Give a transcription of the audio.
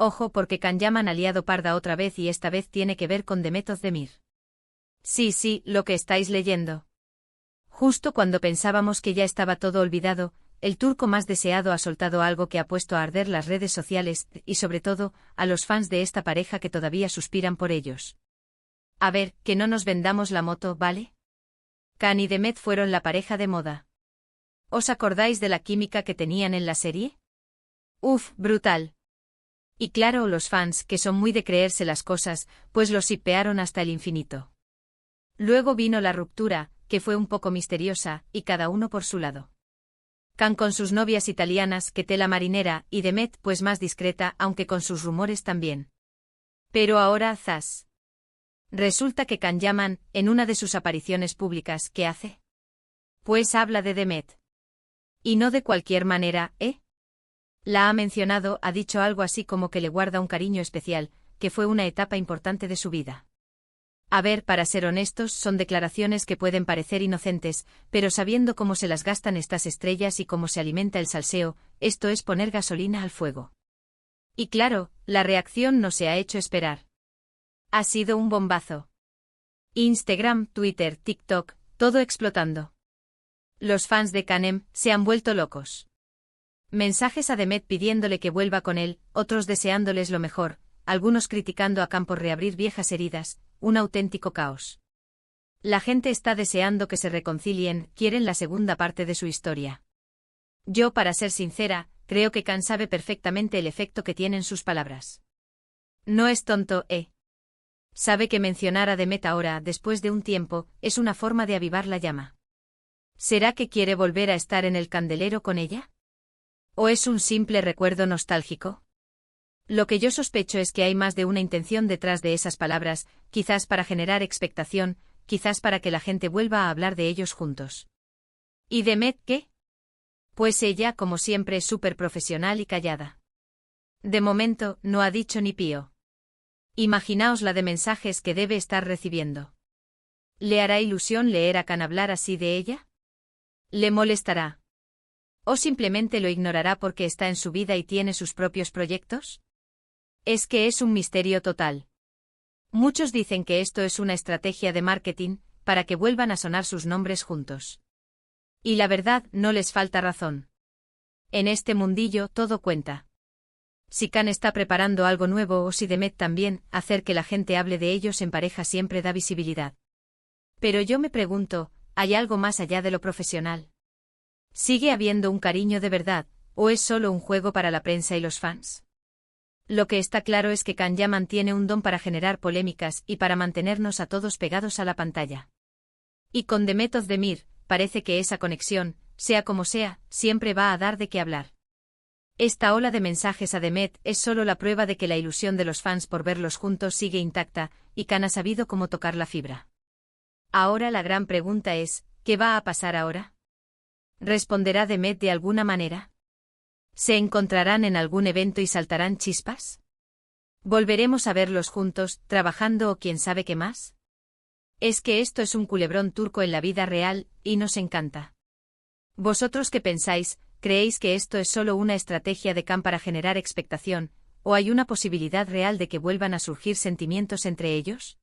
Ojo porque Can Yaman ha liado parda otra vez y esta vez tiene que ver con Demet Özdemir. Sí, lo que estáis leyendo. Justo cuando pensábamos que ya estaba todo olvidado, el turco más deseado ha soltado algo que ha puesto a arder las redes sociales y sobre todo, a los fans de esta pareja que todavía suspiran por ellos. A ver, que no nos vendamos la moto, ¿vale? Can y Demet fueron la pareja de moda. ¿Os acordáis de la química que tenían en la serie? Uf, brutal. Y claro, los fans, que son muy de creerse las cosas, pues los shippearon hasta el infinito. Luego vino la ruptura, que fue un poco misteriosa, y cada uno por su lado. Can con sus novias italianas, que tela marinera, y Demet pues más discreta, aunque con sus rumores también. Pero ahora, zas. Resulta que Can Yaman, en una de sus apariciones públicas, ¿qué hace? Pues habla de Demet. Y no de cualquier manera, ¿eh? La ha mencionado, ha dicho algo así como que le guarda un cariño especial, que fue una etapa importante de su vida. A ver, para ser honestos, son declaraciones que pueden parecer inocentes, pero sabiendo cómo se las gastan estas estrellas y cómo se alimenta el salseo, esto es poner gasolina al fuego. Y claro, la reacción no se ha hecho esperar. Ha sido un bombazo. Instagram, Twitter, TikTok, todo explotando. Los fans de Canem se han vuelto locos. Mensajes a Demet pidiéndole que vuelva con él, otros deseándoles lo mejor, algunos criticando a Can por reabrir viejas heridas, un auténtico caos. La gente está deseando que se reconcilien, quieren la segunda parte de su historia. Yo, para ser sincera, creo que Can sabe perfectamente el efecto que tienen sus palabras. No es tonto, Sabe que mencionar a Demet ahora, después de un tiempo, es una forma de avivar la llama. ¿Será que quiere volver a estar en el candelero con ella? ¿O es un simple recuerdo nostálgico? Lo que yo sospecho es que hay más de una intención detrás de esas palabras, quizás para generar expectación, quizás para que la gente vuelva a hablar de ellos juntos. ¿Y Demet qué? Pues ella, como siempre, es súper profesional y callada. De momento, no ha dicho ni pío. Imaginaos la de mensajes que debe estar recibiendo. ¿Le hará ilusión leer a Can hablar así de ella? ¿Le molestará? ¿O simplemente lo ignorará porque está en su vida y tiene sus propios proyectos? Es que es un misterio total. Muchos dicen que esto es una estrategia de marketing, para que vuelvan a sonar sus nombres juntos. Y la verdad, no les falta razón. En este mundillo, todo cuenta. Si Can está preparando algo nuevo o si Demet también, hacer que la gente hable de ellos en pareja siempre da visibilidad. Pero yo me pregunto, ¿hay algo más allá de lo profesional? ¿Sigue habiendo un cariño de verdad, o es solo un juego para la prensa y los fans? Lo que está claro es que Can Yaman tiene un don para generar polémicas y para mantenernos a todos pegados a la pantalla. Y con Demet Özdemir, parece que esa conexión, sea como sea, siempre va a dar de qué hablar. Esta ola de mensajes a Demet es solo la prueba de que la ilusión de los fans por verlos juntos sigue intacta, y Can ha sabido cómo tocar la fibra. Ahora la gran pregunta es, ¿qué va a pasar ahora? ¿Responderá Demet de alguna manera? ¿Se encontrarán en algún evento y saltarán chispas? ¿Volveremos a verlos juntos, trabajando o quién sabe qué más? Es que esto es un culebrón turco en la vida real, y nos encanta. ¿Vosotros qué pensáis? ¿Creéis que esto es solo una estrategia de Can para generar expectación, o hay una posibilidad real de que vuelvan a surgir sentimientos entre ellos?